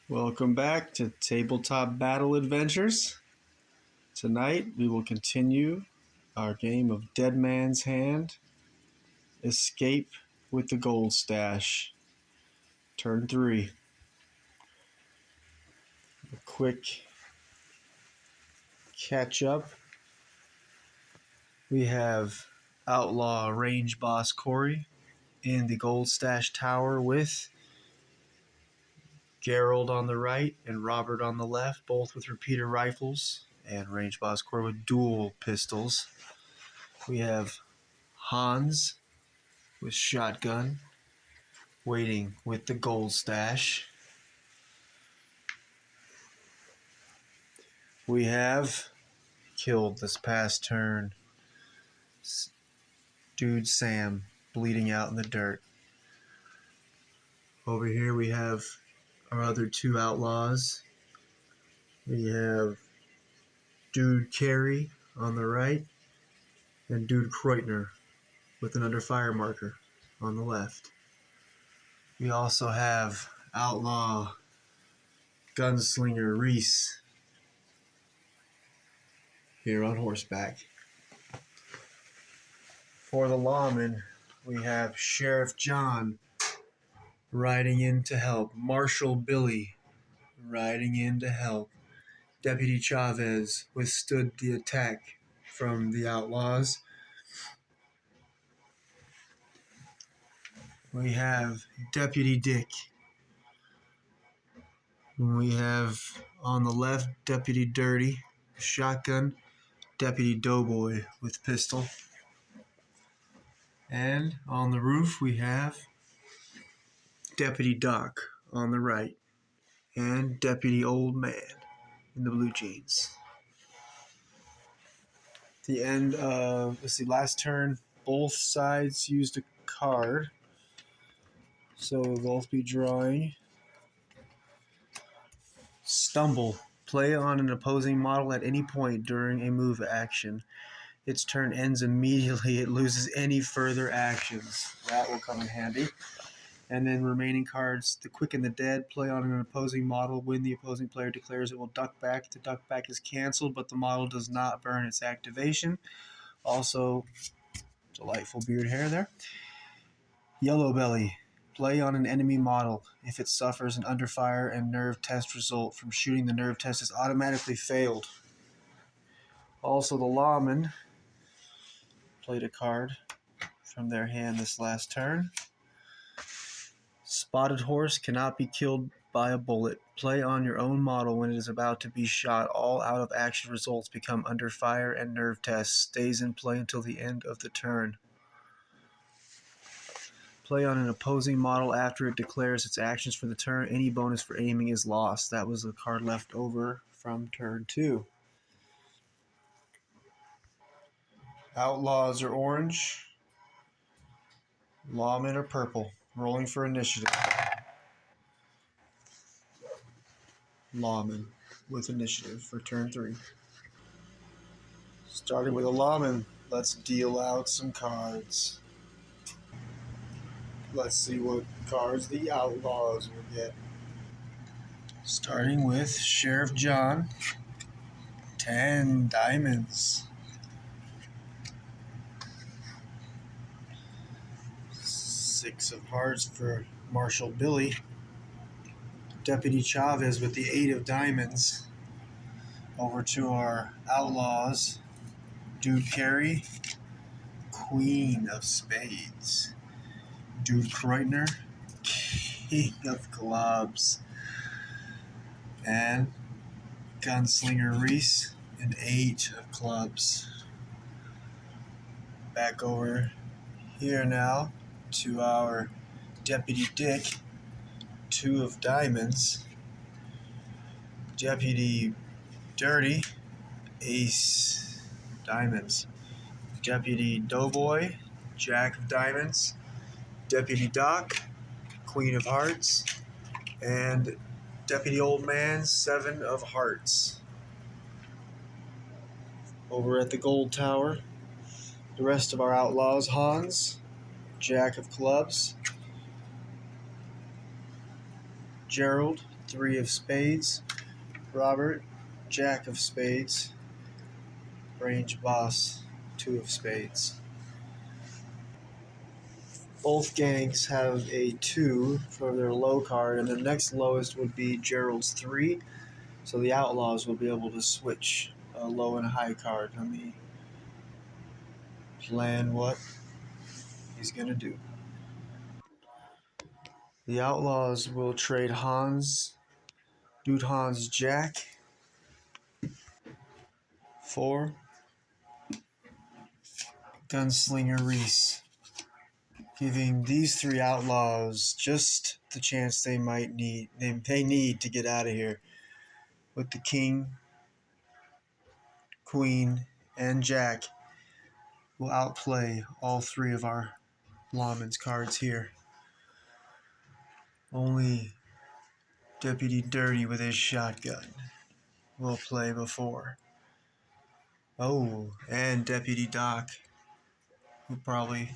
Welcome back to Tabletop Battle Adventures. Tonight we will continue our game of Dead Man's Hand, Escape with the Gold Stash. Turn 3. A quick catch up. We have Outlaw Range Boss Corey in the Gold Stash Tower with Gerald on the right and Robert on the left, both with repeater rifles, and Range Boss Corey with dual pistols. We have Hans with shotgun, waiting with the gold stash. We have killed this past turn Dude Sam, bleeding out in the dirt. Over here we have our other two outlaws. We have Dude Carey on the right and Dude Kreutner with an under fire marker on the left. We also have Outlaw Gunslinger Reese here on horseback. For the lawman, we have Sheriff John riding in to help, Marshal Billy riding in to help. Deputy Chavez withstood the attack from the outlaws. We have Deputy Dick. We have on the left Deputy Dirty, shotgun, Deputy Doughboy with pistol. And on the roof we have Deputy Doc on the right and Deputy Old Man in the blue jeans. The end of, last turn, both sides used a card. So we'll both be drawing. Stumble. Play on an opposing model at any point during a move action. Its turn ends immediately. It loses any further actions. That will come in handy. And then remaining cards, the Quick and the Dead. Play on an opposing model when the opposing player declares it will duck back. The duck back is canceled, but the model does not burn its activation. Also, delightful beard hair there. Yellow Belly. Play on an enemy model. If it suffers an underfire and nerve test result from shooting, the nerve test is automatically failed. Also, the Lawman played a card from their hand this last turn. Spotted Horse cannot be killed by a bullet. Play on your own model when it is about to be shot. All out-of-action results become under fire and nerve test. Stays in play until the end of the turn. Play on an opposing model after it declares its actions for the turn. Any bonus for aiming is lost. That was the card left over from turn 2. Outlaws are orange. Lawmen are purple. Rolling for initiative. Lawman with initiative for turn 3. Starting with a lawman, let's deal out some cards. Let's see what cards the outlaws will get. Starting with Sheriff John. 10 diamonds. 6 of hearts for Marshal Billy. Deputy Chavez with the 8 of diamonds. Over to our outlaws. Dude Carey. Queen of spades. Dude Kreutner. King of clubs. And Gunslinger Reese. An 8 of clubs. Back over here now to our Deputy Dick. 2 of diamonds. Deputy Dirty. Ace diamonds. Deputy Doughboy. Jack of diamonds. Deputy Doc. Queen of hearts. And Deputy Old Man. 7 of hearts. Over at the Gold Tower, the rest of our outlaws. Hans. Jack of clubs. Gerald. 3 of spades. Robert, Jack of spades. Range boss, 2 of spades. Both gangs have a 2 for their low card, and the next lowest would be Gerald's 3. So the Outlaws will be able to switch a low and high card. Let me plan what he's going to do. The Outlaws will trade Dude Hans Jack for Gunslinger Reese, giving these 3 Outlaws just the chance they need to get out of here. With the King, Queen, and Jack will outplay all 3 of our lawman's cards here. Only Deputy Dirty with his shotgun will play before. Oh, and Deputy Doc, who probably,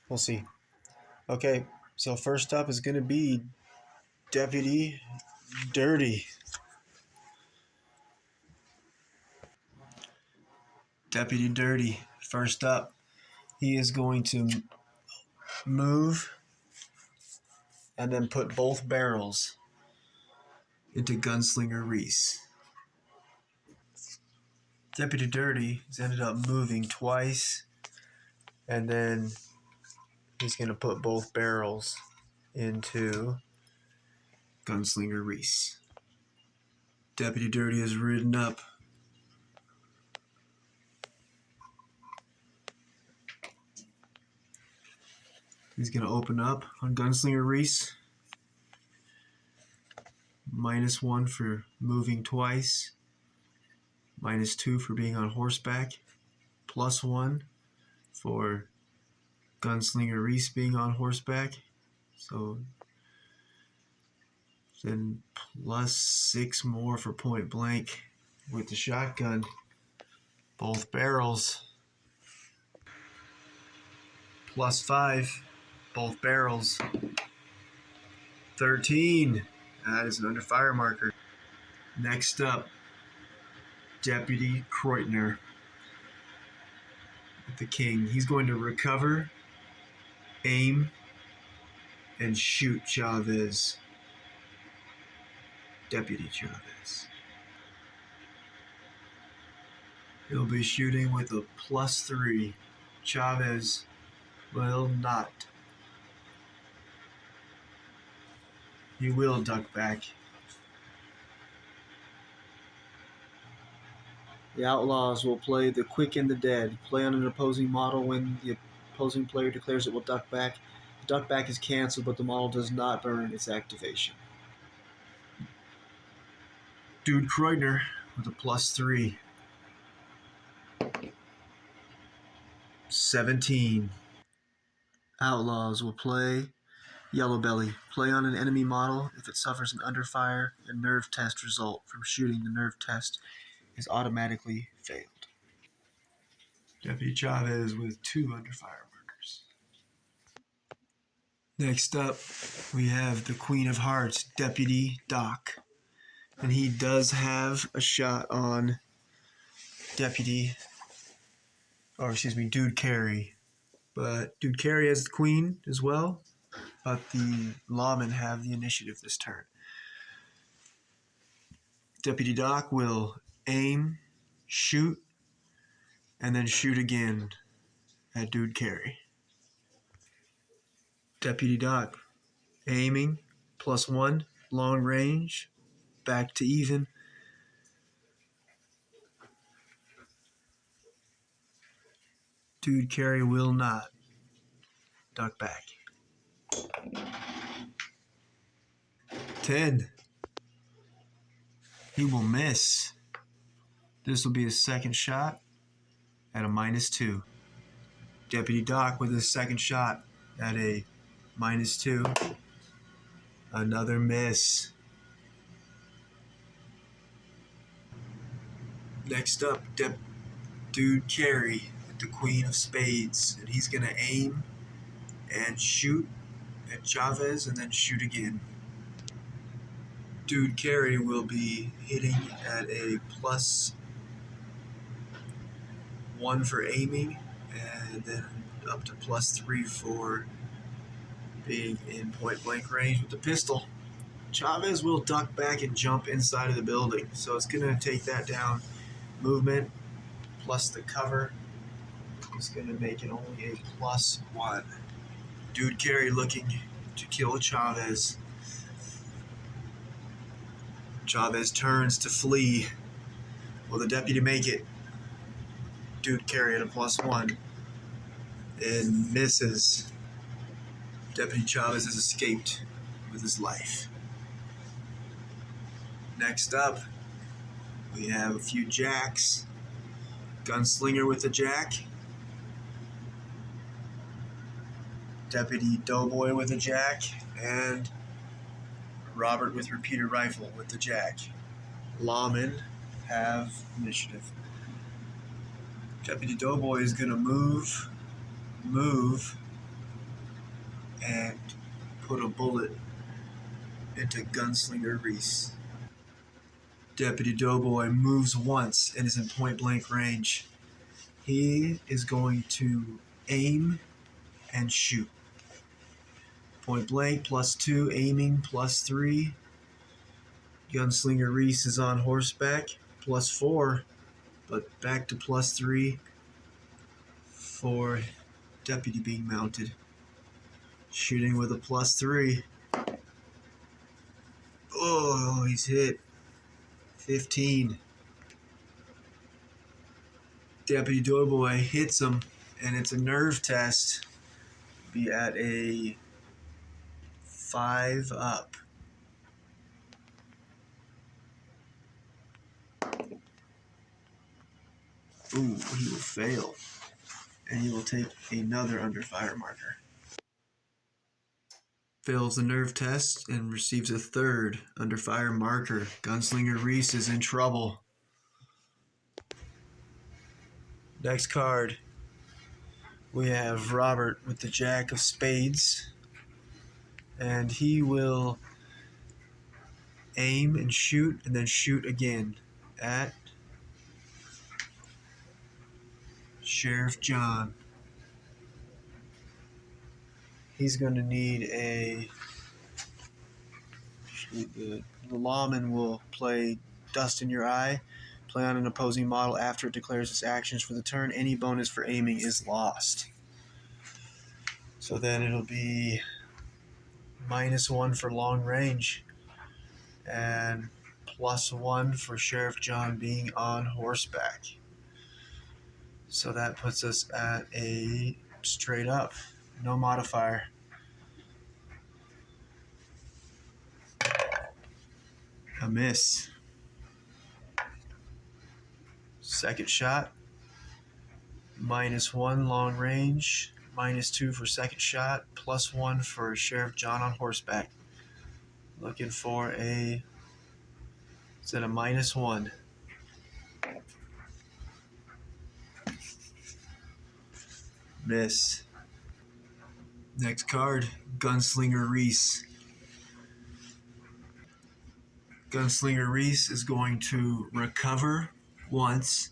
we'll see. Okay, so first up is going to be Deputy Dirty. Deputy Dirty, first up, he is going to move and then put both barrels into Gunslinger Reese. Deputy Dirty has ended up moving twice, and then he's going to put both barrels into Gunslinger Reese. Deputy Dirty has ridden up. He's going to open up on Gunslinger Reese. -1 for moving twice. -2 for being on horseback. +1 for Gunslinger Reese being on horseback. So then +6 more for point blank with the shotgun. Both barrels. +5, both barrels. 13. That is an under fire marker. Next up, Deputy Kreutner with the King. He's going to recover, aim, and shoot Chavez. Deputy Chavez. He'll be shooting with a +3. Chavez will not. He will duck back. The Outlaws will play the Quick and the Dead. Play on an opposing model when the opposing player declares it will duck back. The duck back is canceled, but the model does not burn its activation. Dude Kreutner with a +3. 17. Outlaws will play Yellow Belly. Play on an enemy model if it suffers an underfire and nerve test result from shooting. The nerve test is automatically failed. Deputy Chavez with 2 underfire markers. Next up, we have the Queen of Hearts, Deputy Doc. And he does have a shot on Dude Carey. But Dude Carey has the Queen as well. But the lawmen have the initiative this turn. Deputy Doc will aim, shoot, and then shoot again at Dude Carey. Deputy Doc aiming, +1, long range, back to even. Dude Carey will not duck back. 10. He will miss. This will be his second shot at a -2. Deputy Doc with his second shot at a -2. Another miss. Next up, Dude Carey with the Queen of Spades. And he's going to aim and shoot at Chavez and then shoot again. Dude Carey will be hitting at a +1 for aiming, and then up to +3 for being in point blank range with the pistol. Chavez will duck back and jump inside of the building, so it's going to take that down. Movement plus the cover is going to make it only a +1. Dude Carey looking to kill Chavez. Chavez turns to flee. Will the deputy make it? Dude Carey at a +1 and misses. Deputy Chavez has escaped with his life. Next up, we have a few jacks. Gunslinger with a jack. Deputy Doughboy with a jack. And Robert with repeater rifle with the jack. Lawmen have initiative. Deputy Doughboy is going to move, and put a bullet into Gunslinger Reese. Deputy Doughboy moves once and is in point blank range. He is going to aim and shoot. Point blank +2, aiming +3. Gunslinger Reese is on horseback +4, but back to +3 for deputy being mounted. Shooting with a +3. Oh, he's hit. 15. Deputy Doughboy hits him, and it's a nerve test. Be at a 5 up. Ooh, he will fail. And he will take another under fire marker. Fails the nerve test and receives a 3rd under fire marker. Gunslinger Reese is in trouble. Next card, we have Robert with the jack of spades. And he will aim and shoot, and then shoot again at Sheriff John. He's going to need a... The lawman will play Dust in Your Eye. Play on an opposing model after it declares its actions for the turn. Any bonus for aiming is lost. So then it'll be -1 for long range. And +1 for Sheriff John being on horseback. So that puts us at a straight up. No modifier. A miss. Second shot. -1 long range. -2 for second shot. +1 for Sheriff John on horseback. Looking for a... It's at a -1. Miss. Next card, Gunslinger Reese. Gunslinger Reese is going to recover once,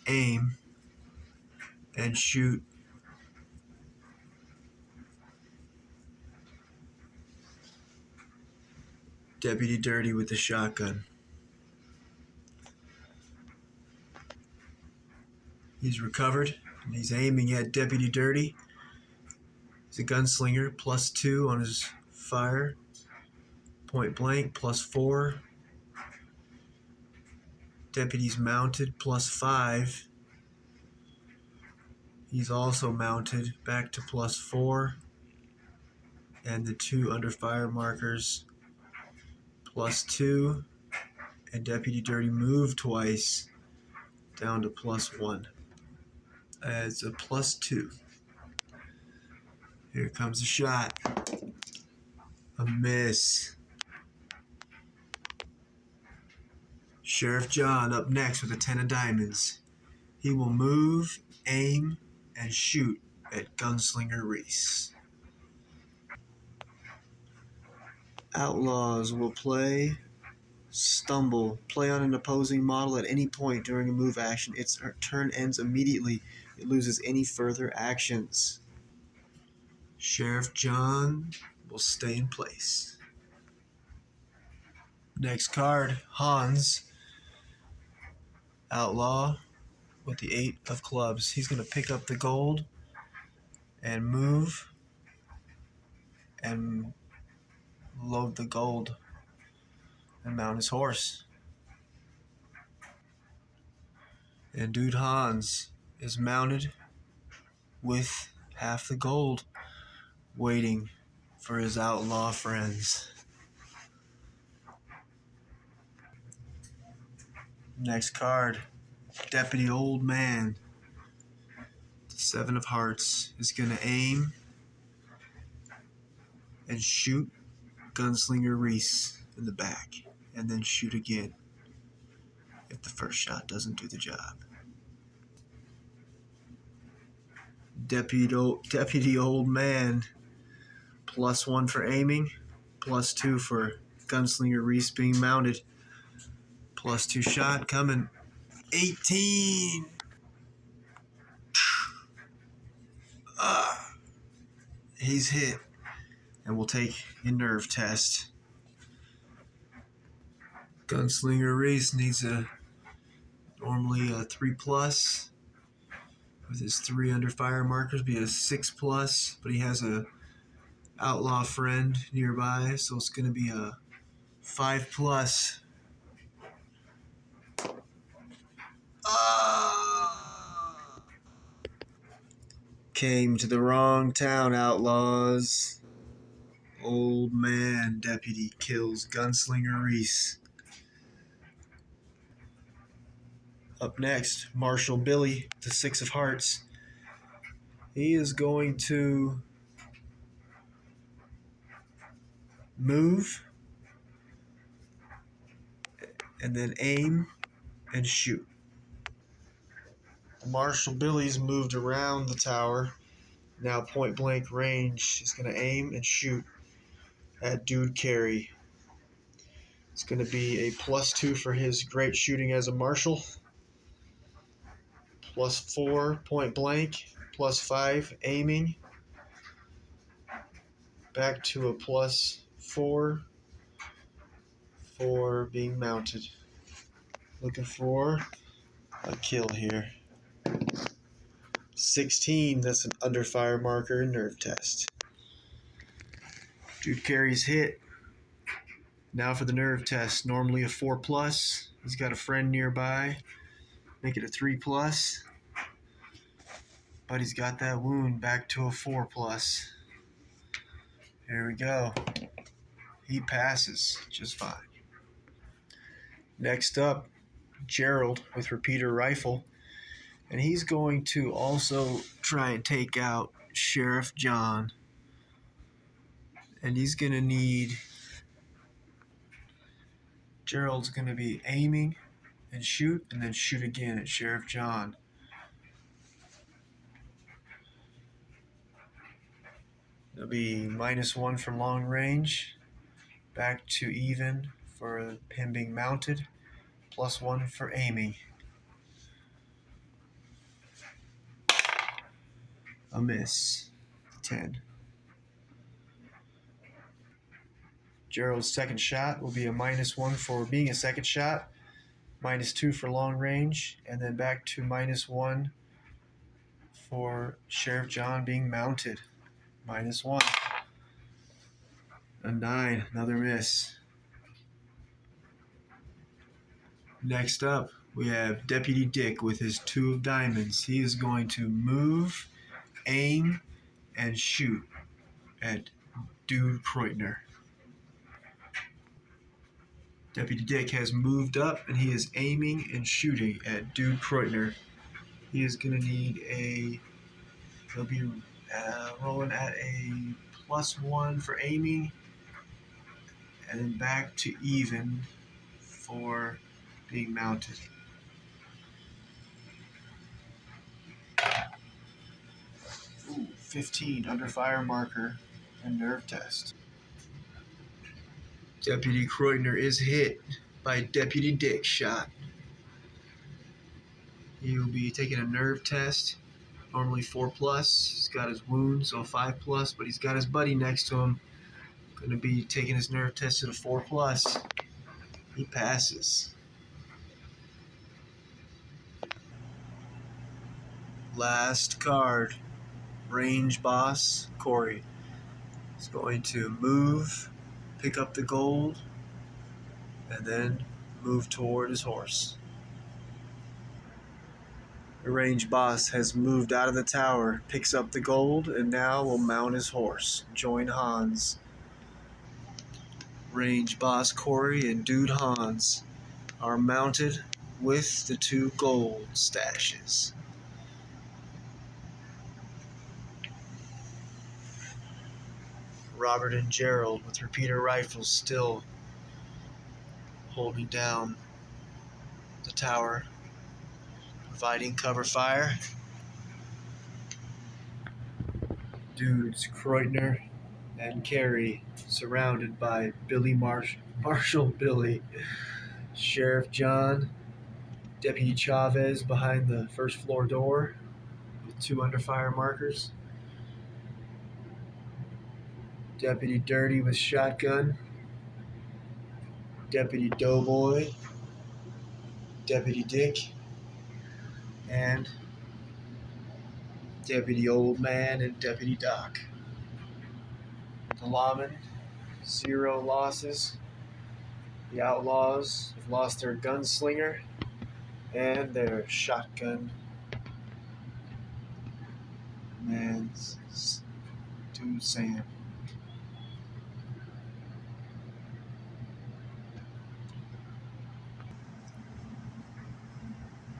aim, and shoot. Deputy Dirty with the shotgun. He's recovered, and he's aiming at Deputy Dirty. He's a gunslinger, +2 on his fire. Point blank, +4. Deputy's mounted, +5. He's also mounted, back to +4. And the 2 under fire markers, +2. And Deputy Dirty moved twice, down to +1. It's a +2. Here comes a shot. A miss. Sheriff John up next with a 10 of diamonds. He will move, aim, and shoot at Gunslinger Reese. Outlaws will play Stumble. Play on an opposing model at any point during a move action. Its turn ends immediately. It loses any further actions. Sheriff John will stay in place. Next card, Hans. Outlaw with the 8 of clubs. He's going to pick up the gold and move and load the gold and mount his horse. And Dude Hans is mounted with half the gold, waiting for his outlaw friends. Next card, Deputy Old Man. The 7 of hearts is going to aim and shoot Gunslinger Reese in the back, and then shoot again if the first shot doesn't do the job. Deputy Old Man, +1 for aiming, +2 for Gunslinger Reese being mounted, +2 shot coming. 18! He's hit, and we'll take a nerve test. Gunslinger Reese needs normally a 3+. With his 3 under fire markers, be a 6+, but he has a outlaw friend nearby, so it's going to be a 5+. Came to the wrong town, outlaws. Old Man Deputy kills Gunslinger Reese. Up next, Marshal Billy, the 6 of hearts. He is going to move and then aim and shoot. Marshal Billy's moved around the tower. Now point blank range. He's going to aim and shoot at Dude Carey. It's going to be a +2 for his great shooting as a marshal. +4 point blank. +5 aiming. Back to a +4 for being mounted. Looking for a kill here. 16, that's an under fire marker and nerve test. Dude Carey's hit. Now for the nerve test. Normally a 4+. He's got a friend nearby. Make it a 3+. But he's got that wound back to a 4+. Here we go. He passes just fine. Next up, Gerald with repeater rifle. And he's going to also try and take out Sheriff John. And he's going to need... Gerald's going to be aiming and shoot, and then shoot again at Sheriff John. It'll be -1 for long range. Back to even for him being mounted. +1 for aiming. A miss. 10. Gerald's second shot will be a -1 for being a second shot, -2 for long range, and then back to -1 for Sheriff John being mounted. -1. A 9, another miss. Next up, we have Deputy Dick with his 2 of diamonds. He is going to move, aim, and shoot at Dude Kreutner. Deputy Dick has moved up, and he is aiming and shooting at Dude Kreutner. He is going to need a... He'll be rolling at a +1 for aiming, and then back to even for being mounted. Ooh, 15 under fire marker and nerve test. Deputy Kreutner is hit. by Deputy Dick shot. He'll be taking a nerve test, normally 4+. He's got his wound, so 5+, but he's got his buddy next to him. Going to be taking his nerve test at a 4+. He passes. Last card, Range Boss Corey. He's going to move, pick up the gold, and then move toward his horse. The Range Boss has moved out of the tower, picks up the gold, and now will mount his horse. Join Hans. Range Boss Corey and Dude Hans are mounted with the 2 gold stashes. Robert and Gerald with repeater rifles still holding down the tower, providing cover fire. Dudes Kreutner and Carey surrounded by Billy Marshal Billy, Sheriff John, Deputy Chavez behind the first floor door with 2 under fire markers. Deputy Dirty with shotgun, Deputy Doughboy, Deputy Dick, and Deputy Old Man and Deputy Doc. The lawmen, 0 losses. The outlaws have lost their gunslinger and their shotgun man, Dude Sam.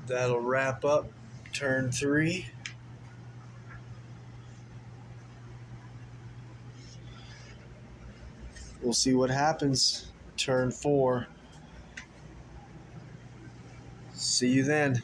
That'll wrap up turn 3. We'll see what happens turn 4. See you then.